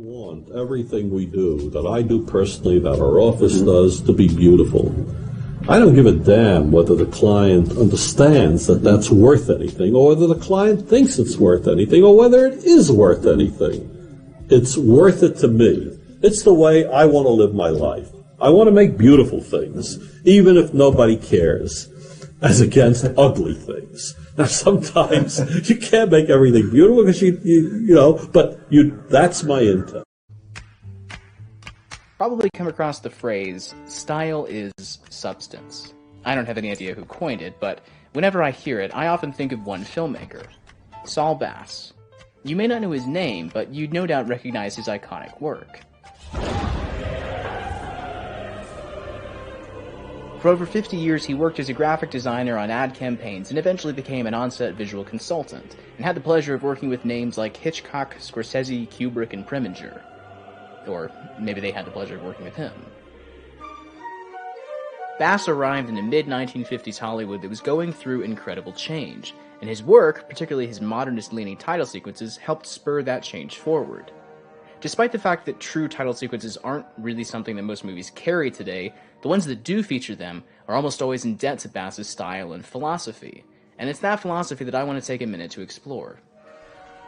want everything we do, that I do personally, that our office does, to be beautiful. I don't give a damn whether the client understands that that's worth anything, or whether the client thinks it's worth anything, or whether it is worth anything. It's worth it to me. It's the way I want to live my life. I want to make beautiful things, even if nobody cares, as against ugly things. Now, sometimes you can't make everything beautiful because that's my intent. Probably come across the phrase, style is substance. I don't have any idea who coined it, but whenever I hear it, I often think of one filmmaker, Saul Bass. You may not know his name, but you'd no doubt recognize his iconic work. For over 50 years, he worked as a graphic designer on ad campaigns and eventually became an on-set visual consultant, and had the pleasure of working with names like Hitchcock, Scorsese, Kubrick, and Preminger. Or maybe they had the pleasure of working with him. Bass arrived in the mid-1950s Hollywood that was going through incredible change, and his work, particularly his modernist-leaning title sequences, helped spur that change forward. Despite the fact that true title sequences aren't really something that most movies carry today, the ones that do feature them are almost always in debt to Bass's style and philosophy, and it's that philosophy that I want to take a minute to explore.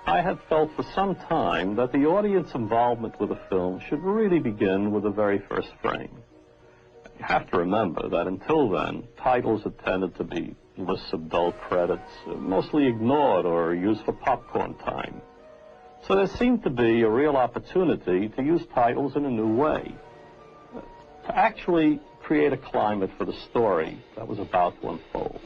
I had felt for some time that the audience involvement with a film should really begin with the very first frame. You have to remember that until then, titles had tended to be lists of dull credits, mostly ignored or used for popcorn time. So there seemed to be a real opportunity to use titles in a new way, to actually create a climate for the story that was about to unfold.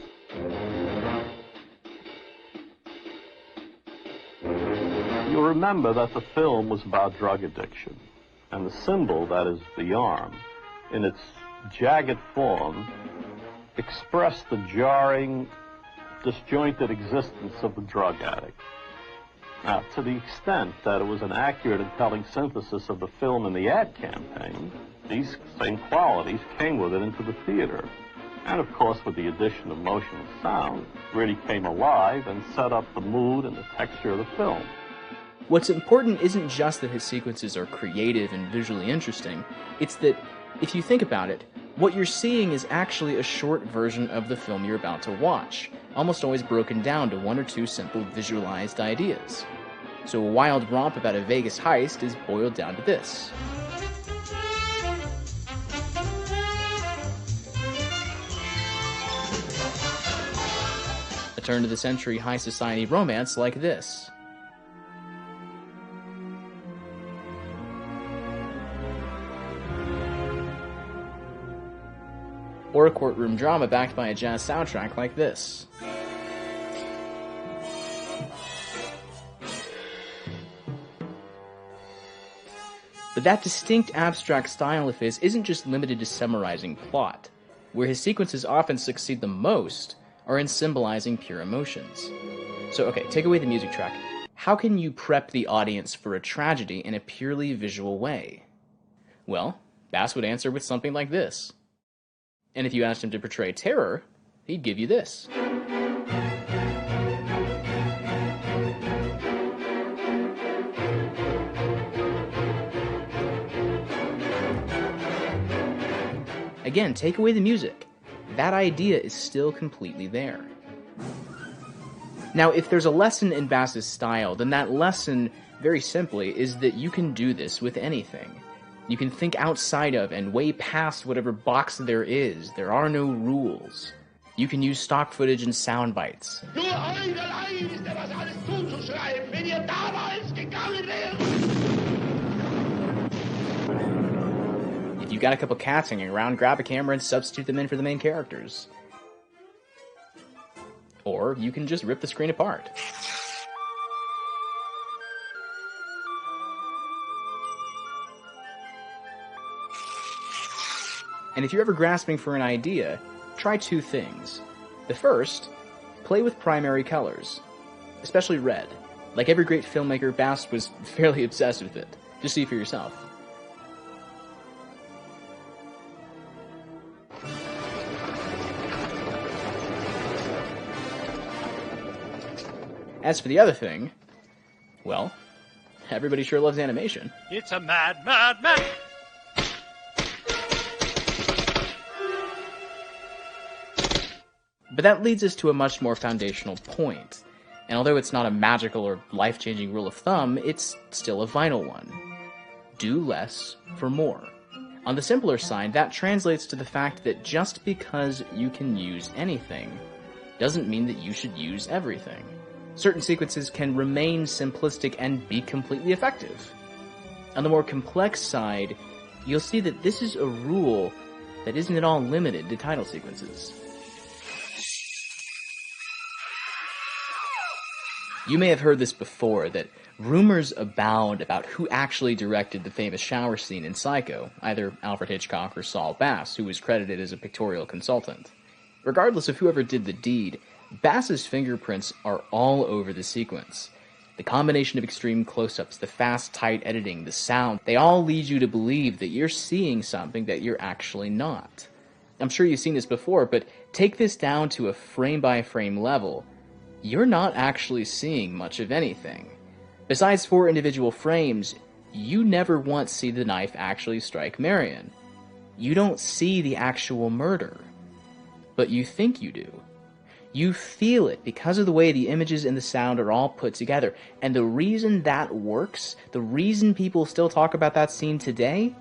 You'll remember that the film was about drug addiction, and the symbol, that is the arm, in its jagged form, expressed the jarring, disjointed existence of the drug addict. Now, to the extent that it was an accurate and telling synthesis of the film and the ad campaign, these same qualities came with it into the theater. And of course, with the addition of motion and sound, really came alive and set up the mood and the texture of the film. What's important isn't just that his sequences are creative and visually interesting, it's that, if you think about it, what you're seeing is actually a short version of the film you're about to watch, almost always broken down to one or two simple visualized ideas. So a wild romp about a Vegas heist is boiled down to this. A turn-of-the-century high society romance like this. Or a courtroom drama backed by a jazz soundtrack like this. But that distinct abstract style of his isn't just limited to summarizing plot. Where his sequences often succeed the most are in symbolizing pure emotions. So okay, take away the music track. How can you prep the audience for a tragedy in a purely visual way? Well, Bass would answer with something like this. And if you asked him to portray terror, he'd give you this. Again, take away the music. That idea is still completely there. Now, if there's a lesson in Bass's style, then that lesson, very simply, is that you can do this with anything. You can think outside of and way past whatever box there is. There are no rules. You can use stock footage and sound bites. If you've got a couple cats hanging around, grab a camera and substitute them in for the main characters. Or you can just rip the screen apart. And if you're ever grasping for an idea, try two things. The first, play with primary colors, especially red. Like every great filmmaker, Bass was fairly obsessed with it. Just see for yourself. As for the other thing, well, Everybody sure loves animation. It's a mad, mad, mad... But that leads us to a much more foundational point. And although it's not a magical or life-changing rule of thumb, it's still a vital one. Do less for more. On the simpler side, that translates to the fact that just because you can use anything doesn't mean that you should use everything. Certain sequences can remain simplistic and be completely effective. On the more complex side, you'll see that this is a rule that isn't at all limited to title sequences. You may have heard this before, that rumors abound about who actually directed the famous shower scene in Psycho, either Alfred Hitchcock or Saul Bass, who was credited as a pictorial consultant. Regardless of whoever did the deed, Bass's fingerprints are all over the sequence. The combination of extreme close-ups, the fast, tight editing, the sound, they all lead you to believe that you're seeing something that you're actually not. I'm sure you've seen this before, but take this down to a frame-by-frame level. You're not actually seeing much of anything. Besides 4 individual frames, you never once see the knife actually strike Marion. You don't see the actual murder. But you think you do. You feel it because of the way the images and the sound are all put together. And the reason that works, the reason people still talk about that scene today,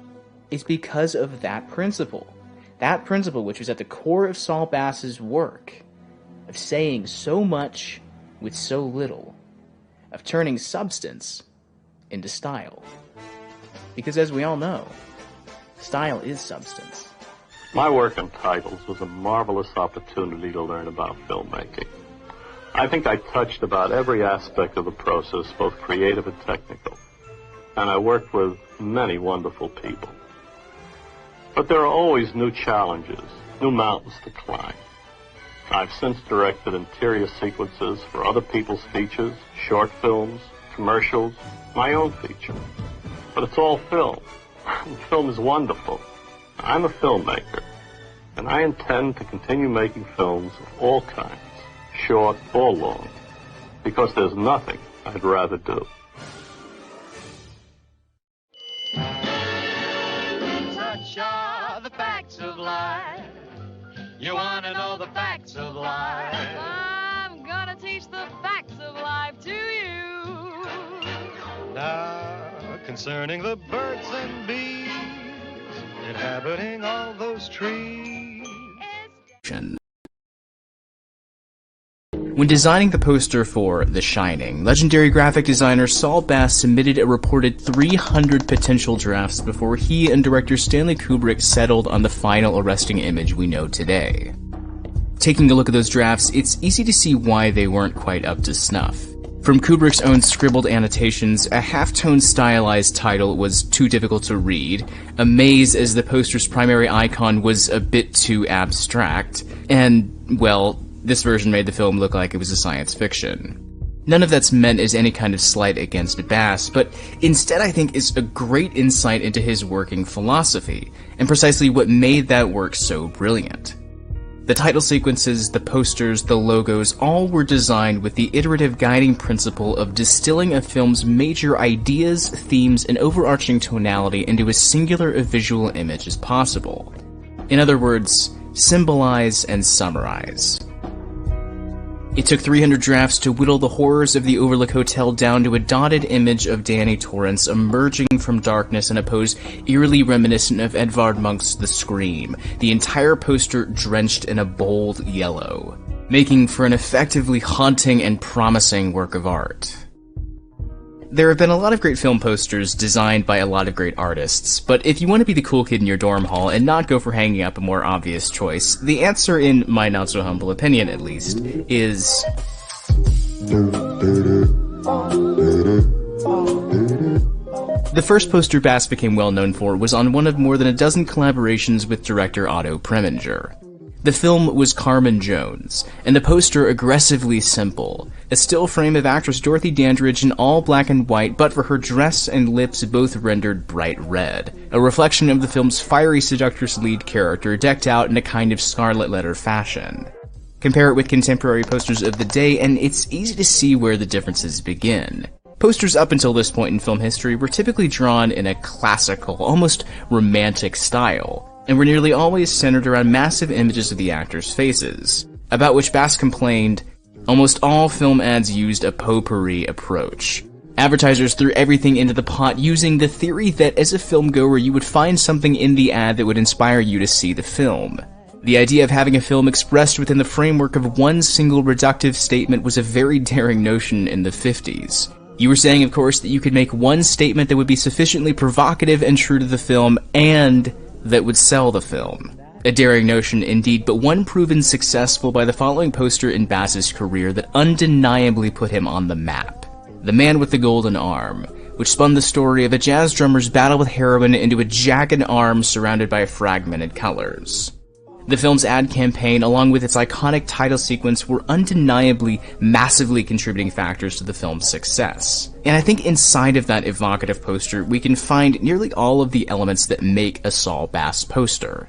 is because of that principle. That principle which was at the core of Saul Bass's work. Of saying so much with so little, of turning substance into style. Because as we all know, style is substance. My work on titles was a marvelous opportunity to learn about filmmaking. I think I touched about every aspect of the process, both creative and technical, and I worked with many wonderful people. But there are always new challenges, new mountains to climb. I've since directed interior sequences for other people's features, short films, commercials, my own feature. But it's all film. Film is wonderful. I'm a filmmaker, and I intend to continue making films of all kinds, short or long, because there's nothing I'd rather do. Such are the facts of life. You want to know the facts of life? I'm gonna teach the facts of life to you. Now, concerning the birds and bees inhabiting all those trees. When designing the poster for The Shining, legendary graphic designer Saul Bass submitted a reported 300 potential drafts before he and director Stanley Kubrick settled on the final arresting image we know today. Taking a look at those drafts, it's easy to see why they weren't quite up to snuff. From Kubrick's own scribbled annotations, a half-tone stylized title was too difficult to read, a maze as the poster's primary icon was a bit too abstract, and, well, this version made the film look like it was a science fiction. None of that's meant as any kind of slight against Bass, but instead I think is a great insight into his working philosophy, and precisely what made that work so brilliant. The title sequences, the posters, the logos, all were designed with the iterative guiding principle of distilling a film's major ideas, themes, and overarching tonality into as singular a visual image as possible. In other words, symbolize and summarize. It took 300 drafts to whittle the horrors of the Overlook Hotel down to a dotted image of Danny Torrance emerging from darkness in a pose eerily reminiscent of Edvard Munch's The Scream, the entire poster drenched in a bold yellow, making for an effectively haunting and promising work of art. There have been a lot of great film posters designed by a lot of great artists, but if you want to be the cool kid in your dorm hall and not go for hanging up a more obvious choice, the answer, in my not-so-humble opinion at least, is... The first poster Bass became well known for was on one of more than a dozen collaborations with director Otto Preminger. The film was Carmen Jones, and the poster aggressively simple. A still frame of actress Dorothy Dandridge in all black and white, but for her dress and lips both rendered bright red, a reflection of the film's fiery seductress lead character decked out in a kind of scarlet letter fashion. Compare it with contemporary posters of the day, and it's easy to see where the differences begin. Posters up until this point in film history were typically drawn in a classical, almost romantic style, and were nearly always centered around massive images of the actors' faces, about which Bass complained, almost all film ads used a potpourri approach. Advertisers threw everything into the pot using the theory that as a filmgoer you would find something in the ad that would inspire you to see the film. The idea of having a film expressed within the framework of one single reductive statement was a very daring notion in the 50s. You were saying, of course, that you could make one statement that would be sufficiently provocative and true to the film, and that would sell the film. A daring notion indeed, but one proven successful by the following poster in Bass's career that undeniably put him on the map. The Man with the Golden Arm, which spun the story of a jazz drummer's battle with heroin into a jagged arm surrounded by fragmented colors. The film's ad campaign, along with its iconic title sequence, were undeniably massively contributing factors to the film's success. And I think inside of that evocative poster, we can find nearly all of the elements that make a Saul Bass poster.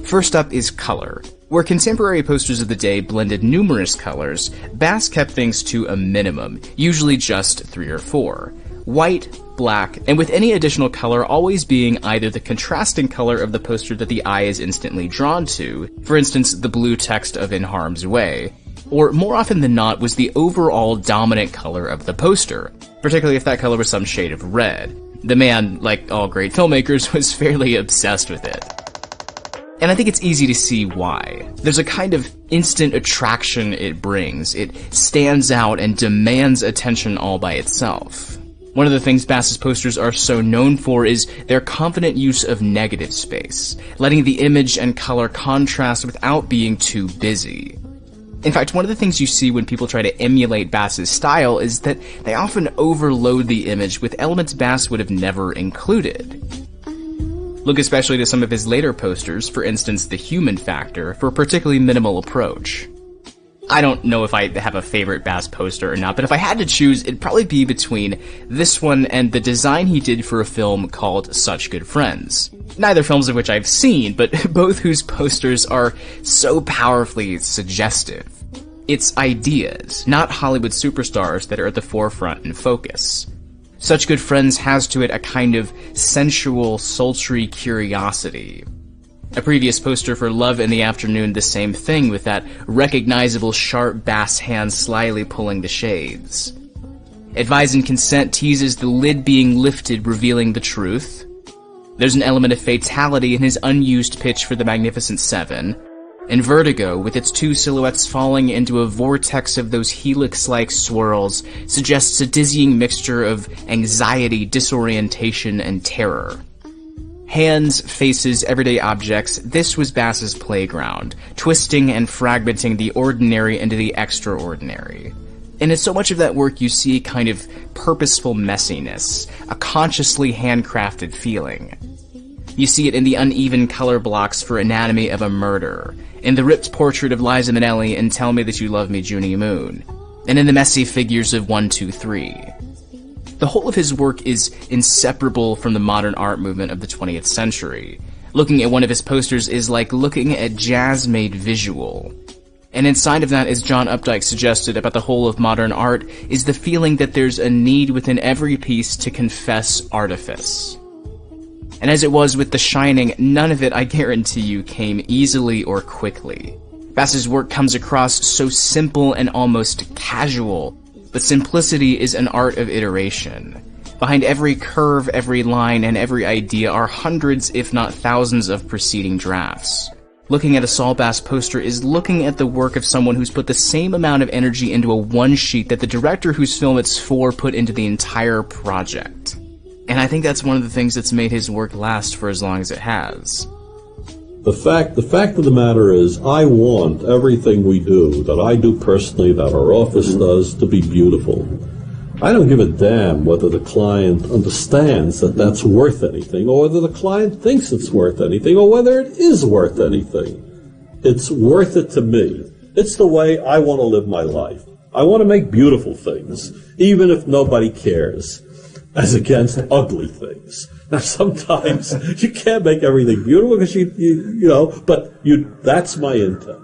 First up is color. Where contemporary posters of the day blended numerous colors, Bass kept things to a minimum, usually just 3 or 4. White, black, and with any additional color always being either the contrasting color of the poster that the eye is instantly drawn to, for instance the blue text of In Harm's Way, or more often than not was the overall dominant color of the poster, particularly if that color was some shade of red. The man, like all great filmmakers, was fairly obsessed with it. And I think it's easy to see why. There's a kind of instant attraction it brings. It stands out and demands attention all by itself. One of the things Bass's posters are so known for is their confident use of negative space, letting the image and color contrast without being too busy. In fact, one of the things you see when people try to emulate Bass's style is that they often overload the image with elements Bass would have never included. Look especially to some of his later posters, for instance The Human Factor, for a particularly minimal approach. I don't know if I have a favorite Bass poster or not, but if I had to choose, it'd probably be between this one and the design he did for a film called Such Good Friends. Neither films of which I've seen, but both whose posters are so powerfully suggestive. It's ideas, not Hollywood superstars, that are at the forefront and focus. Such Good Friends has to it a kind of sensual, sultry curiosity. A previous poster for Love in the Afternoon, the same thing, with that recognizable sharp Bass hand slyly pulling the shades. Advise and Consent teases the lid being lifted, revealing the truth. There's an element of fatality in his unused pitch for The Magnificent Seven. And Vertigo, with its 2 silhouettes falling into a vortex of those helix-like swirls, suggests a dizzying mixture of anxiety, disorientation, and terror. Hands, faces, everyday objects, this was Bass's playground, twisting and fragmenting the ordinary into the extraordinary. And in so much of that work you see a kind of purposeful messiness, a consciously handcrafted feeling. You see it in the uneven color blocks for Anatomy of a Murder, in the ripped portrait of Liza Minnelli in Tell Me That You Love Me, Junie Moon, and in the messy figures of 1, 2, 3. The whole of his work is inseparable from the modern art movement of the 20th century. Looking at one of his posters is like looking at jazz made visual. And inside of that, as John Updike suggested about the whole of modern art, is the feeling that there's a need within every piece to confess artifice. And as it was with The Shining, none of it, I guarantee you, came easily or quickly. Bass's work comes across so simple and almost casual, but simplicity is an art of iteration. Behind every curve, every line, and every idea are hundreds, if not thousands, of preceding drafts. Looking at a Saul Bass poster is looking at the work of someone who's put the same amount of energy into a one sheet that the director whose film it's for put into the entire project. And I think that's one of the things that's made his work last for as long as it has. The fact of the matter is, I want everything we do, that I do personally, that our office does, to be beautiful. I don't give a damn whether the client understands that that's worth anything, or whether the client thinks it's worth anything, or whether it is worth anything. It's worth it to me. It's the way I want to live my life. I want to make beautiful things, even if nobody cares, as against ugly things. Now, sometimes you can't make everything beautiful because that's my intent.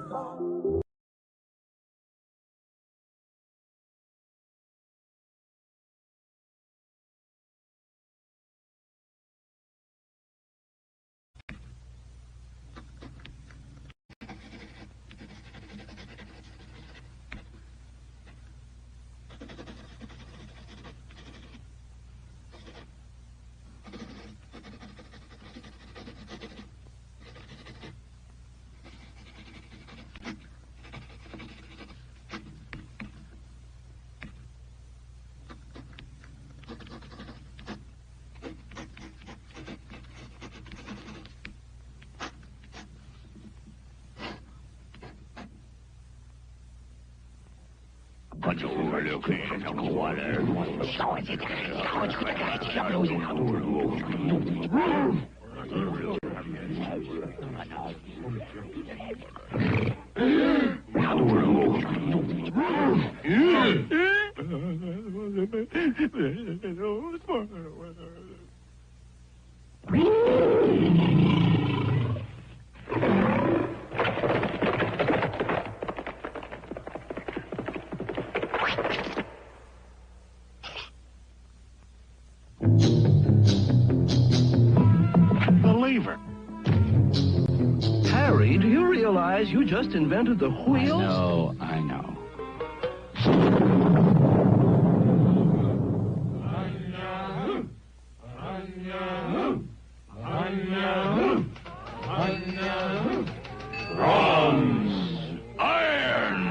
lever. Harry, do you realize you just invented the wheel? I know. Bronze, iron.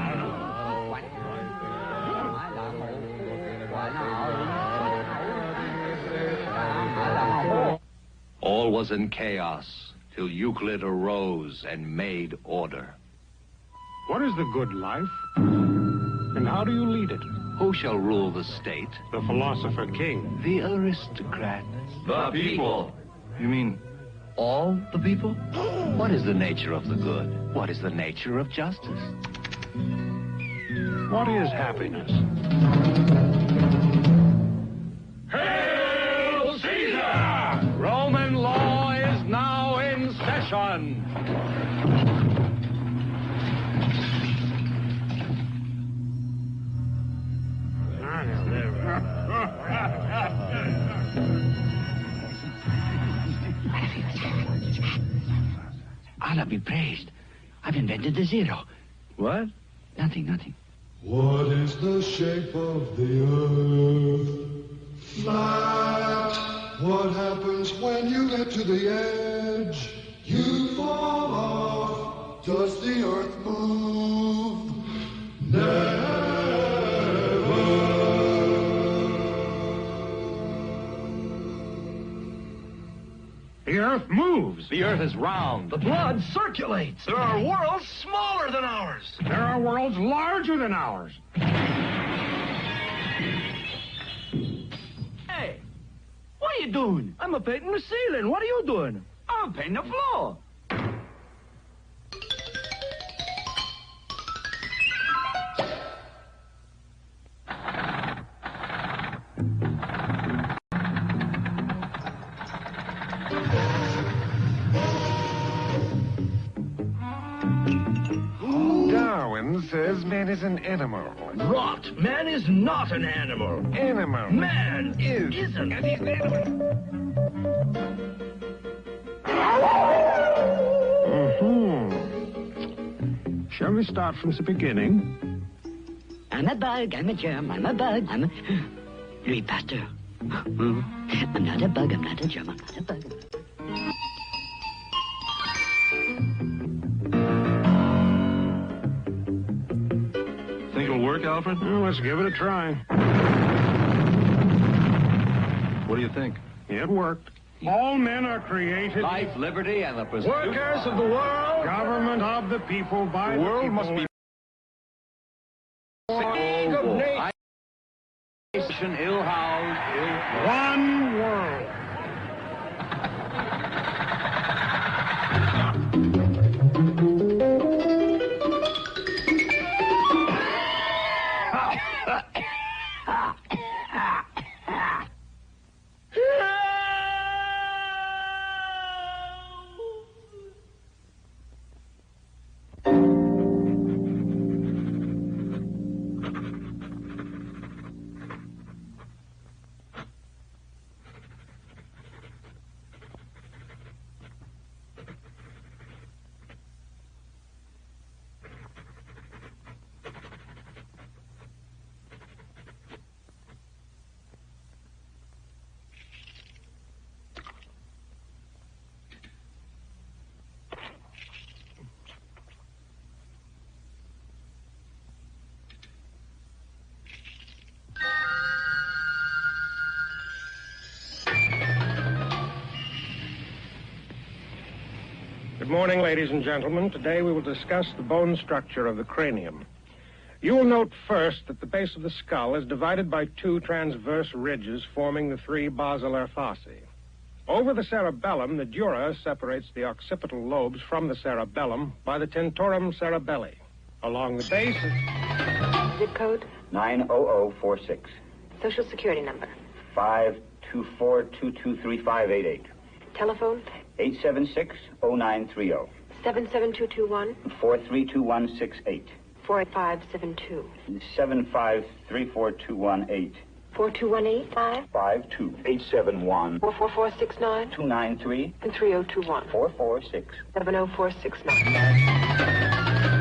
All was in chaos till Euclid arose and made order. What is the good life? And how do you lead it? Who shall rule the state? The philosopher king. The aristocrat. The people. You mean all the people? What is the nature of the good? What is the nature of justice? What is happiness? Hail Caesar! Roman law is now in session. Allah be praised. I've invented the zero. What? Nothing. What is the shape of the earth? Flat. What happens when you get to the edge? You fall off. Does the earth move? Never. The earth moves. The earth is round. The blood circulates. There are worlds smaller than ours. There are worlds larger than ours. Hey, what are you doing? I'm painting the ceiling. What are you doing? I'm painting the floor. Darwin says man is an animal. Rot. Man is not an animal. Animal. Man isn't an animal. Shall we start from the beginning? I'm a bug, I'm a germ, I'm a bug, I'm a... Louis Pasteur. I'm not a bug, I'm not a germ, I'm not a bug. Think it'll work, Alfred? Well, let's give it a try. What do you think? It worked. All men are created... Life, liberty, and the pursuit. Workers of the world. Government of the people, by The the world people. must be... Nation ill-housed, One world. Good morning, ladies and gentlemen. Today we will discuss the bone structure of the cranium. You will note first that the base of the skull is divided by two transverse ridges forming the three basilar fossae. Over the cerebellum, the dura separates the occipital lobes from the cerebellum by the tentorum cerebelli. Along the base... Zip code? 90046. Social security number? 524-223-588. Telephone? 876-0930. 77221? 432168. 4572. 75342118. 4218? 52. 871. 44469? 293. And 3021. 446. 70469.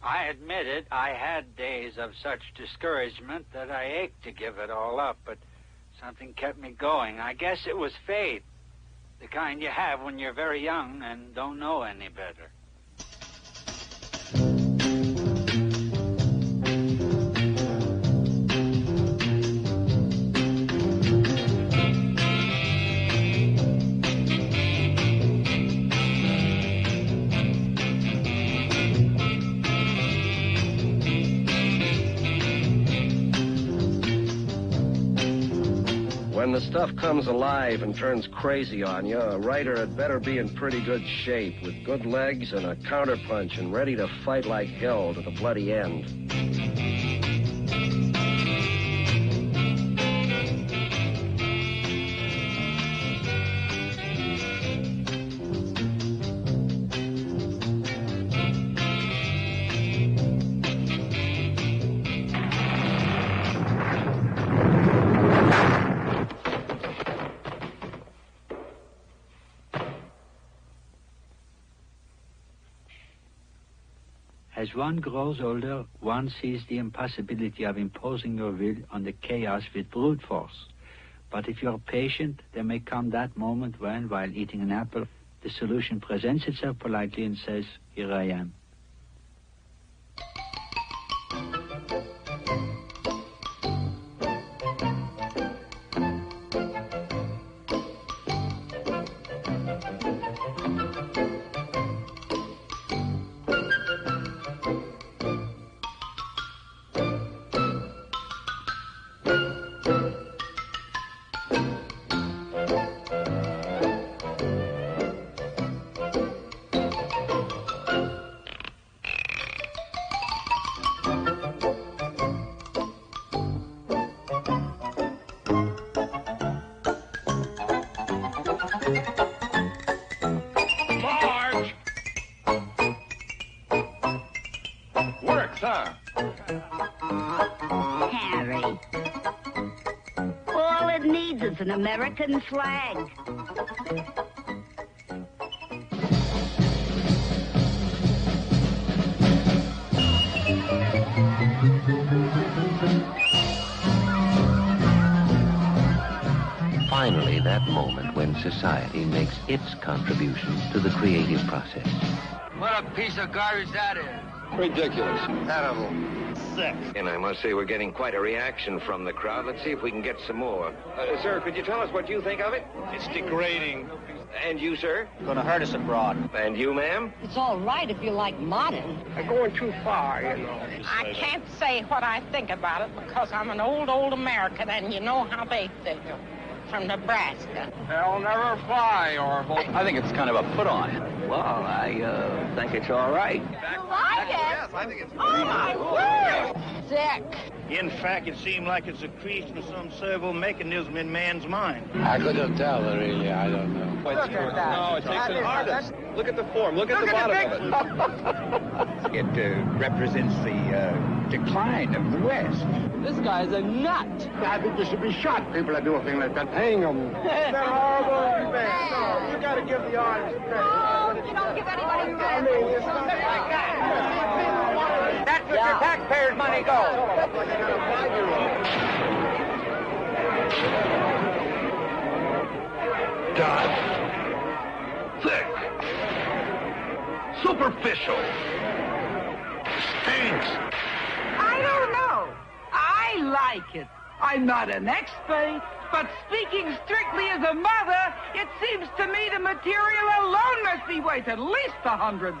I admit it, I had days of such discouragement that I ached to give it all up, but something kept me going. I guess it was faith, the kind you have when you're very young and don't know any better. When the stuff comes alive and turns crazy on you, a writer had better be in pretty good shape, with good legs and a counterpunch and ready to fight like hell to the bloody end. As one grows older, one sees the impossibility of imposing your will on the chaos with brute force. But if you're patient, there may come that moment when, while eating an apple, the solution presents itself politely and says, "Here I am." Marge! Works, huh? Harry. All it needs is an American flag. Finally, that moment when society makes its contribution to the creative process. What a piece of garbage that is. Ridiculous. Terrible. Sick. And I must say we're getting quite a reaction from the crowd. Let's see if we can get some more. Sir, could you tell us what you think of it? It's degrading. And you, sir? Gonna hurt us abroad. And you, ma'am? It's all right if you like modern. They're going too far, you know. I can't say what I think about it because I'm an old American, and you know how they think. From Nebraska. They'll never fly, Orville. I think it's kind of a put-on. Well, I think it's all right. You like it? Yes, I think it's Oh, my word! Sick. In fact, it seemed like it's a creation of some servo mechanism in man's mind. I couldn't tell, really. I don't know. Look at that. No, it takes an artist. Look at the form. Look at the bottom of it. It represents the decline of the West. This guy's a nut. I think you should be shot. People that do a thing like that. Hang them. They're horrible. No, you got to give the artist credit. No, you don't give anybody credit. It's not like that. That's where your taxpayers' money goes. Done. Thick. Superficial. Stinks. I don't know. I like it. I'm not an expert, but speaking strictly as a mother, it seems to me the material alone must be worth at least $100.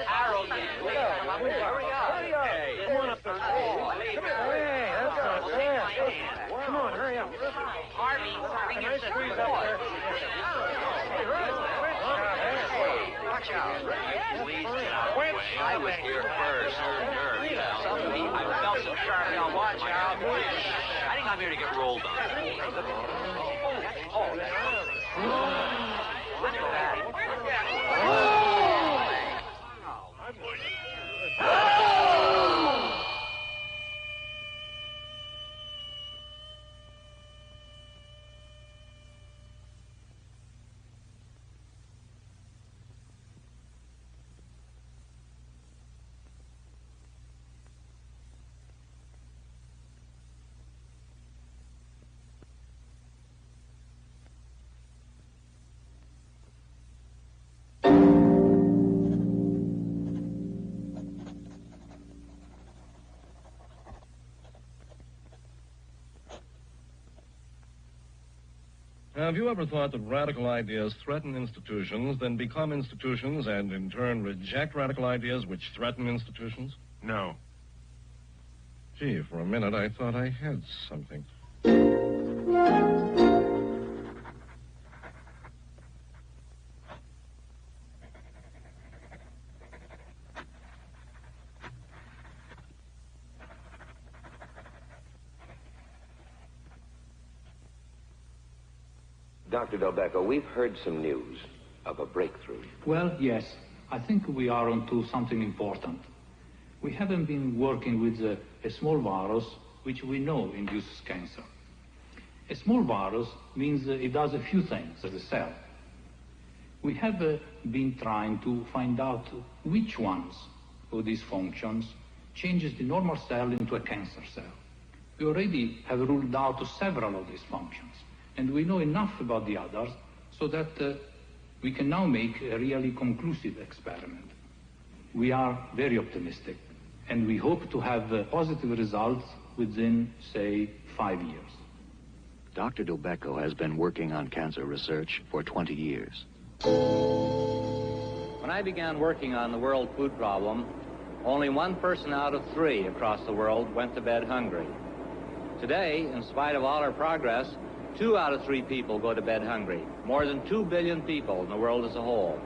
Harold, come on. Hurry up. Come on up there. Watch out. Please get out of the way. I was here first. I felt some sharp now. Watch out. I think I'm here to get rolled on. Look at that. Have you ever thought that radical ideas threaten institutions, then become institutions, and in turn reject radical ideas which threaten institutions? No. Gee, for a minute I thought I had something. Dr. Delbecco, we've heard some news of a breakthrough. Well, yes. I think we are onto something important. We haven't been working with a small virus which we know induces cancer. A small virus means it does a few things as a cell. We have been trying to find out which ones of these functions changes the normal cell into a cancer cell. We already have ruled out several of these functions, and we know enough about the others so that we can now make a really conclusive experiment. We are very optimistic, and we hope to have positive results within, say, 5 years. Dr. Delbecco has been working on cancer research for 20 years. When I began working on the world food problem, only 1 person out of 3 across the world went to bed hungry. Today, in spite of all our progress, 2 out of 3 people go to bed hungry, more than 2 billion people in the world as a whole.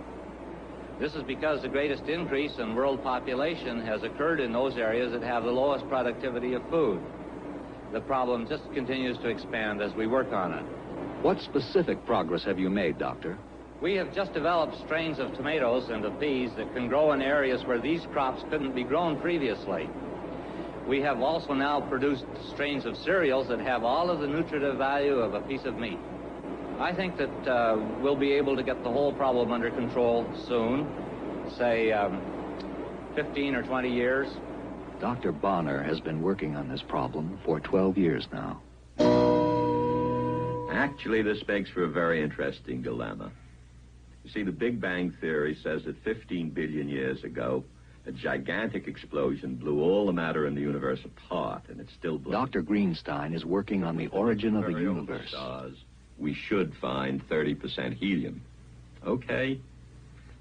This is because the greatest increase in world population has occurred in those areas that have the lowest productivity of food. The problem just continues to expand as we work on it. What specific progress have you made, Doctor? We have just developed strains of tomatoes and of peas that can grow in areas where these crops couldn't be grown previously. We have also now produced strains of cereals that have all of the nutritive value of a piece of meat. I think that we'll be able to get the whole problem under control soon, say 15 or 20 years. Dr. Bonner has been working on this problem for 12 years now. Actually, this makes for a very interesting dilemma. You see, the Big Bang Theory says that 15 billion years ago, a gigantic explosion blew all the matter in the universe apart, and it's still blowing. Dr. Greenstein is working on the origin of the universe. Stars, we should find 30% helium. Okay,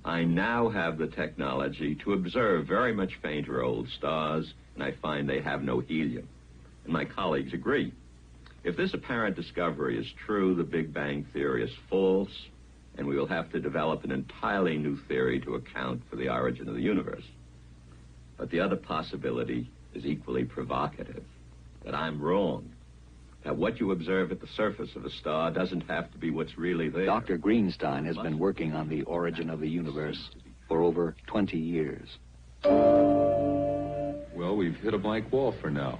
I now have the technology to observe very much fainter old stars, and I find they have no helium. And my colleagues agree. If this apparent discovery is true, the Big Bang Theory is false, and we will have to develop an entirely new theory to account for the origin of the universe. But the other possibility is equally provocative, that I'm wrong, that what you observe at the surface of a star doesn't have to be what's really there. Dr. Greenstein has been working on the origin of the universe for over 20 years. Well, we've hit a blank wall for now.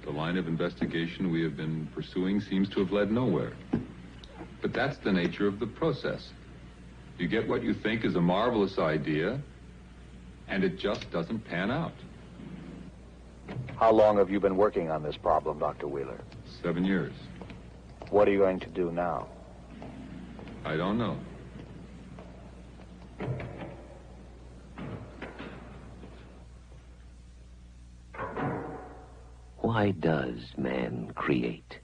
The line of investigation we have been pursuing seems to have led nowhere. But that's the nature of the process. You get what you think is a marvelous idea, and it just doesn't pan out. How long have you been working on this problem, Dr. Wheeler? 7 years. What are you going to do now? I don't know. Why does man create?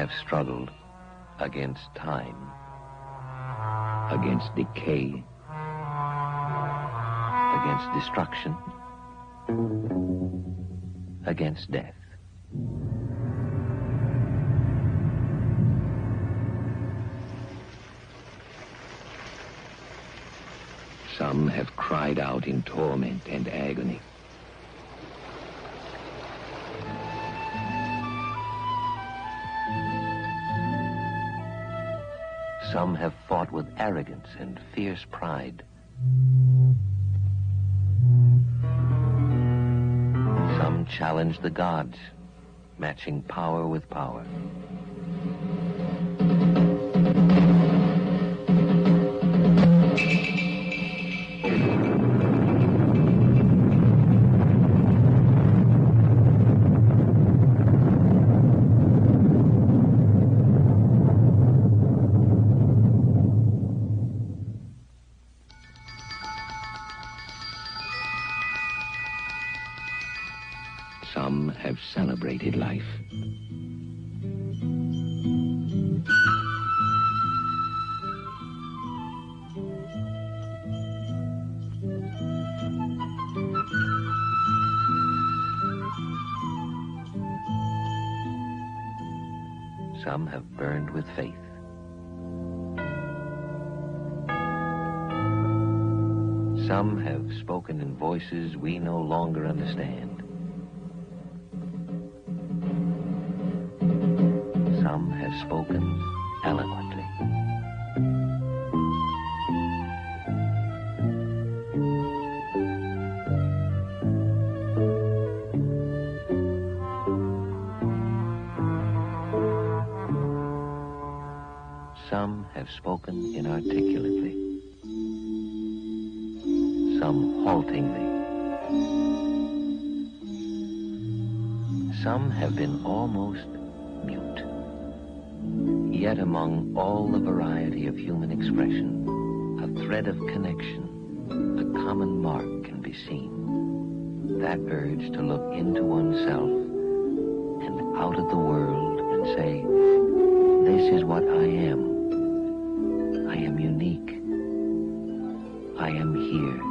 have struggled against time, against decay, against destruction, against death. Some have cried out in torment and agony. Some have fought with arrogance and fierce pride. Some challenged the gods, matching power with power. Some have celebrated life. Some have burned with faith. Some have spoken in voices we no longer understand. Some have spoken eloquently. Some have spoken inarticulately. Some haltingly. Some have been almost mute. Yet among all the variety of human expression, a thread of connection, a common mark can be seen. That urge to look into oneself and out at the world and say, this is what I am. I am unique. I am here.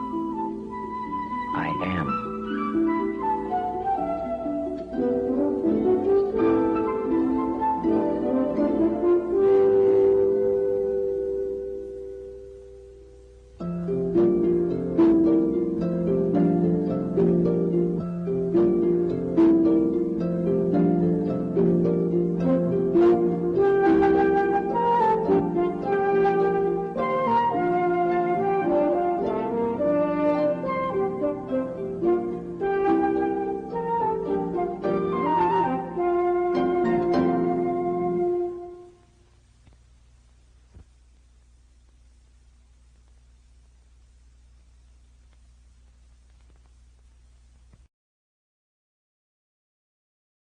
I am.